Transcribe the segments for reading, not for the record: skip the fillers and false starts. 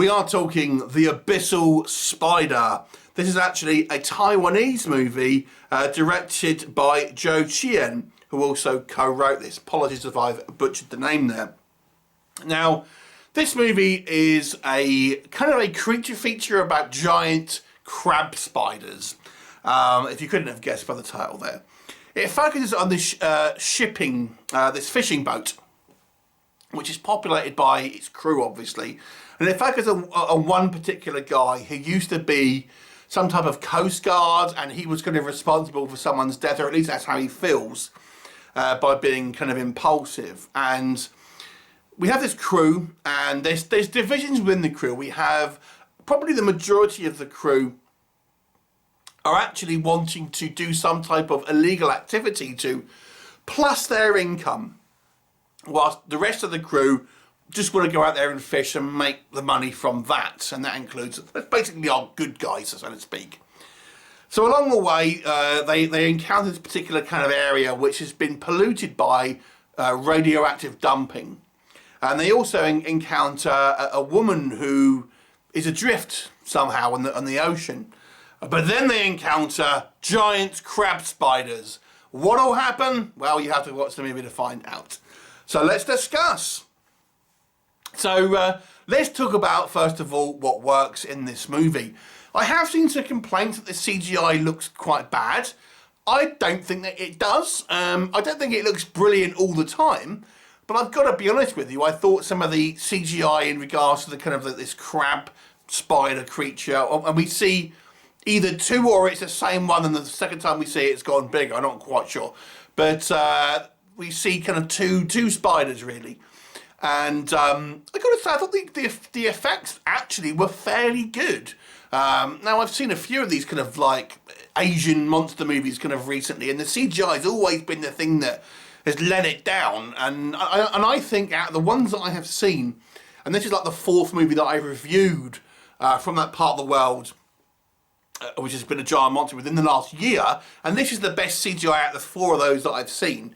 We are talking The Abyssal Spider. This is actually a Taiwanese movie directed by Zhou Qian, who also co-wrote this. Apologies if I've butchered the name there. Now, this movie is a kind of a creature feature about giant crab spiders, if you couldn't have guessed by the title there. It focuses on this this fishing boat, which is populated by its crew, obviously. And it focuses on one particular guy who used to be some type of coast guard, and he was kind of responsible for someone's death, or at least that's how he feels, by being kind of impulsive. And we have this crew, and there's divisions within the crew. We have probably the majority of the crew are actually wanting to do some type of illegal activity to plus their income, whilst the rest of the crew just want to go out there and fish and make the money from that. And that includes, that's basically our good guys, so to speak. So along the way, they encounter this particular kind of area which has been polluted by radioactive dumping. And they also encounter a woman who is adrift somehow on the ocean. But then they encounter giant crab spiders. What'll happen? Well, you have to watch the movie to find out. So let's discuss. So let's talk about, first of all, what works in this movie. I have seen some complaints that the CGI looks quite bad. I don't think that it does. I don't think it looks brilliant all the time. But I've got to be honest with you, I thought some of the CGI in regards to the kind of this crab spider creature, and we see either two or it's the same one, and the second time we see it, it's gone bigger. I'm not quite sure. But we see kind of two spiders, really. And I've got to say, I thought the effects actually were fairly good. Now, I've seen a few of these kind of like Asian monster movies kind of recently, and the CGI has always been the thing that has let it down. And I think out of the ones that I have seen, and this is like the fourth movie that I reviewed from that part of the world, which has been a giant monster within the last year, and this is the best CGI out of the four of those that I've seen.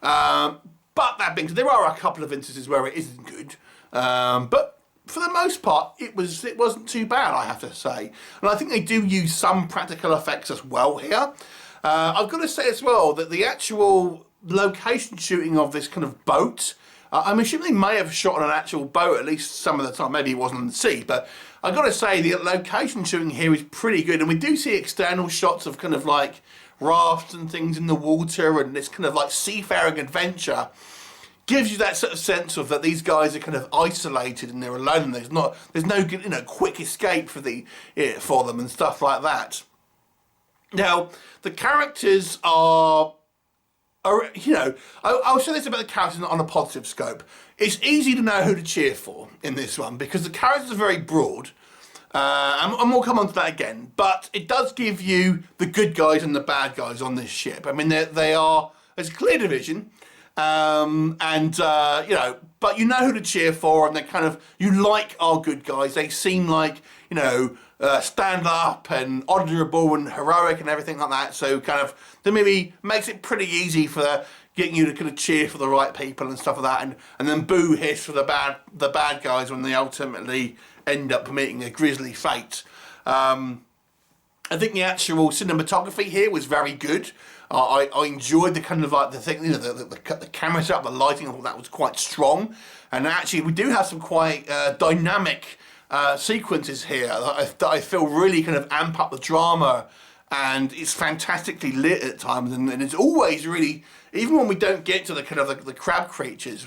But that being said, there are a couple of instances where it isn't good, but for the most part, it wasn't too bad, I have to say. And I think they do use some practical effects as well here. I've got to say as well that the actual location shooting of this kind of boat, I'm assuming they may have shot on an actual boat at least some of the time. Maybe it wasn't on the sea, but I've got to say the location shooting here is pretty good, and we do see external shots of kind of like rafts and things in the water, and this kind of like seafaring adventure gives you that sort of sense of that these guys are kind of isolated and they're alone, and there's no quick escape for them and stuff like that. Now the characters are I'll say this about the characters on a positive scope. It's easy to know who to cheer for in this one because the characters are very broad. And we'll come on to that again. But it does give you the good guys and the bad guys on this ship. I mean, there's a clear division. But you know who to cheer for, and they're kind of, you like our good guys. They seem like, stand up and honourable and heroic and everything like that. So kind of the movie makes it pretty easy for getting you to kind of cheer for the right people and stuff like that, and then boo hiss for the bad guys when they ultimately end up meeting a grisly fate. I think the actual cinematography here was very good. I enjoyed the kind of like the thing, the camera setup, the lighting, I thought that was quite strong. And actually, we do have some quite dynamic sequences here that I feel really kind of amp up the drama, and it's fantastically lit at times, and it's always really, even when we don't get to the kind of the crab creatures,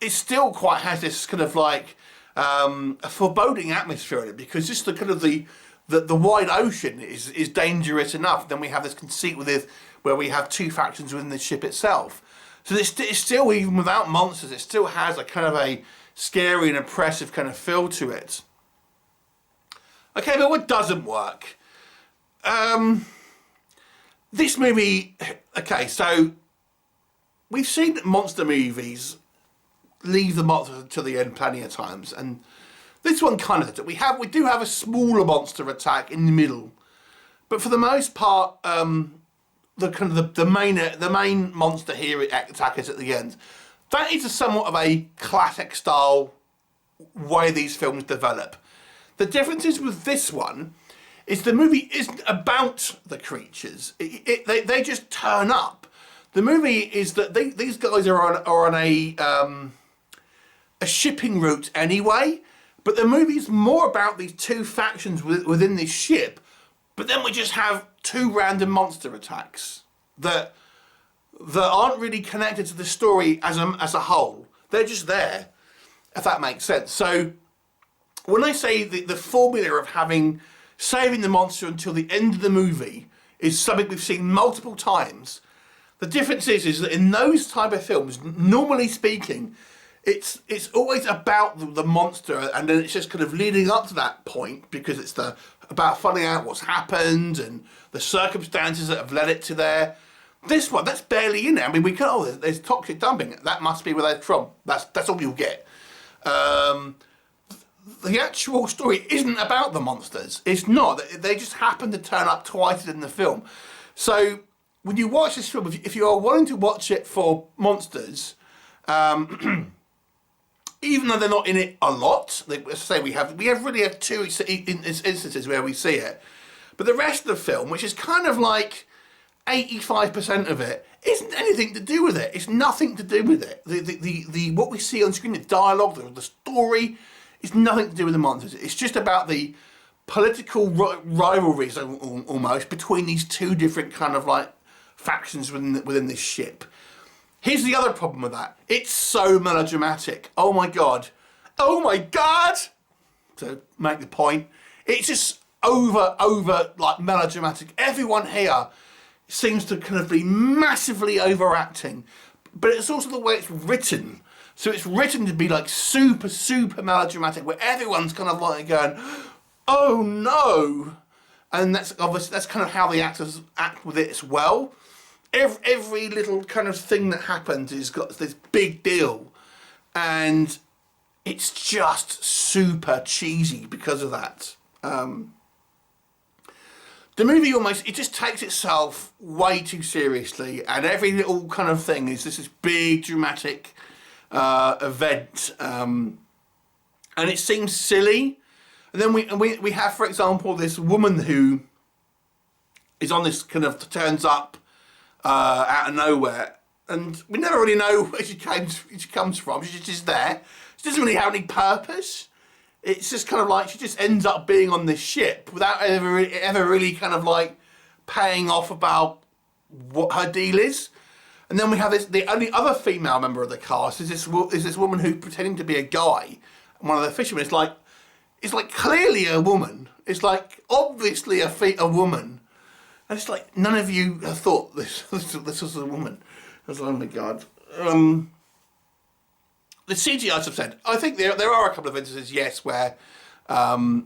it still quite has this kind of like a foreboding atmosphere in it, because just the kind of the wide ocean is dangerous enough. Then we have this conceit with it where we have two factions within the ship itself. So it's still, even without monsters, it still has a kind of a scary and oppressive kind of feel to it. Okay, but what doesn't work? This movie, okay, so we've seen monster movies leave the monster to the end plenty of times, and this one kind of does it. We do have a smaller monster attack in the middle, but for the most part, the main monster here attack is at the end. That is somewhat of a classic style way these films develop. The difference is with this one is the movie isn't about the creatures. They just turn up. The movie is that these guys are on a shipping route anyway, but the movie's more about these two factions within this ship, but then we just have two random monster attacks that aren't really connected to the story as a whole. They're just there, if that makes sense. So when I say the formula of saving the monster until the end of the movie is something we've seen multiple times, the difference is that in those type of films, normally speaking, it's always about the monster, and then it's just kind of leading up to that point because it's about finding out what's happened and the circumstances that have led it to there. This one, that's barely in it. I mean, there's toxic dumping. That must be where they're from. That's all you'll get. The actual story isn't about the monsters. It's not. They just happen to turn up twice in the film. So when you watch this film, if you are wanting to watch it for monsters, even though they're not in it a lot, let's say we really have two instances where we see it, but the rest of the film, which is kind of like 85% of it, isn't anything to do with it. It's nothing to do with it. The what we see on screen, the dialogue, the story, is nothing to do with the monsters. It's just about the political rivalries almost between these two different kind of like factions within this ship. Here's the other problem with that. It's so melodramatic. Oh my God. Oh my God! To make the point, it's just over like melodramatic. Everyone here seems to kind of be massively overacting, but it's also the way it's written. So it's written to be like super melodramatic, where everyone's kind of like going, oh no! And that's obviously, that's kind of how the actors act with it as well. Every little kind of thing that happens has got this big deal, and it's just super cheesy because of that. The movie it just takes itself way too seriously, and every little kind of thing is this big dramatic event, and it seems silly. And then we have, for example, this woman who is on this kind of turns up out of nowhere, and we never really know where she comes from. She's just there. She doesn't really have any purpose. It's just kind of like she just ends up being on this ship without ever really kind of like paying off about what her deal is. And then we have the only other female member of the cast is this woman who's pretending to be a guy, one of the fishermen. It's like clearly a woman. It's like obviously a woman. And it's like, none of you have thought this was a woman. I was like, oh my God. The CGI, as I've said, I think there are a couple of instances, yes, where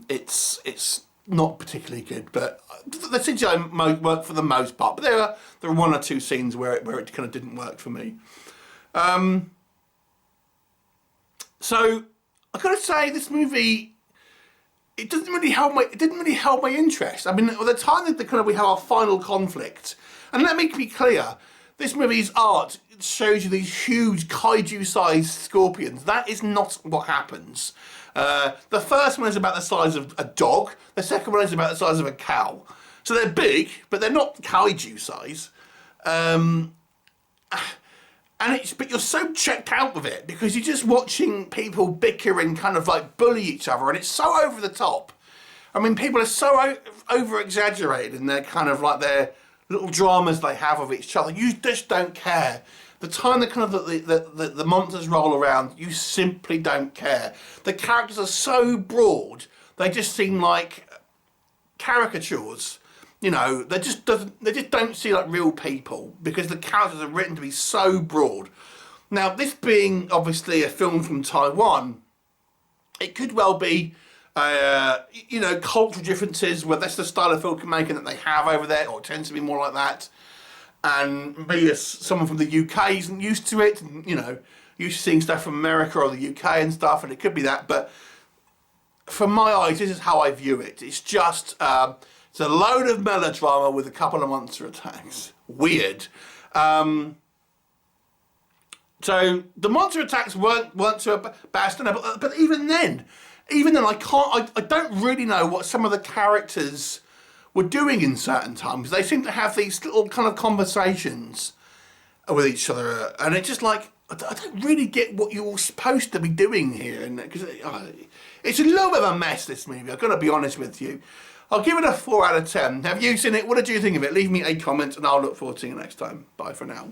it's not particularly good, but the CGI worked for the most part. But there are one or two scenes where it kind of didn't work for me. So I've got to say, this movie, it didn't really hold my interest. I mean, at the time that we have our final conflict, and let me be clear, this movie's art shows you these huge kaiju-sized scorpions. That is not what happens. The first one is about the size of a dog. The second one is about the size of a cow. So they're big, but they're not kaiju size. But you're so checked out with it because you're just watching people bicker and kind of like bully each other, and it's so over the top. I mean, people are so over exaggerated in their kind of like their little dramas they have of each other. You just don't care. The time the monsters roll around, you simply don't care. The characters are so broad, they just seem like caricatures. You know, they just don't seem like real people because the characters are written to be so broad. Now, this being obviously a film from Taiwan, it could well be, cultural differences where that's the style of filmmaking that they have over there, or it tends to be more like that. And maybe someone from the UK isn't used to it, and, used to seeing stuff from America or the UK and stuff, and it could be that. But from my eyes, this is how I view it. It's just, it's a load of melodrama with a couple of monster attacks. Weird. So the monster attacks weren't so bad, but even then, even then I don't really know what some of the characters were doing in certain times. They seem to have these little kind of conversations with each other, and it's just like, I don't really get what you're supposed to be doing here, and because it's a little bit of a mess, this movie, I've got to be honest with you. I'll give it a 4 out of 10. Have you seen it? What did you think of it? Leave me a comment and I'll look forward to seeing you next time. Bye for now.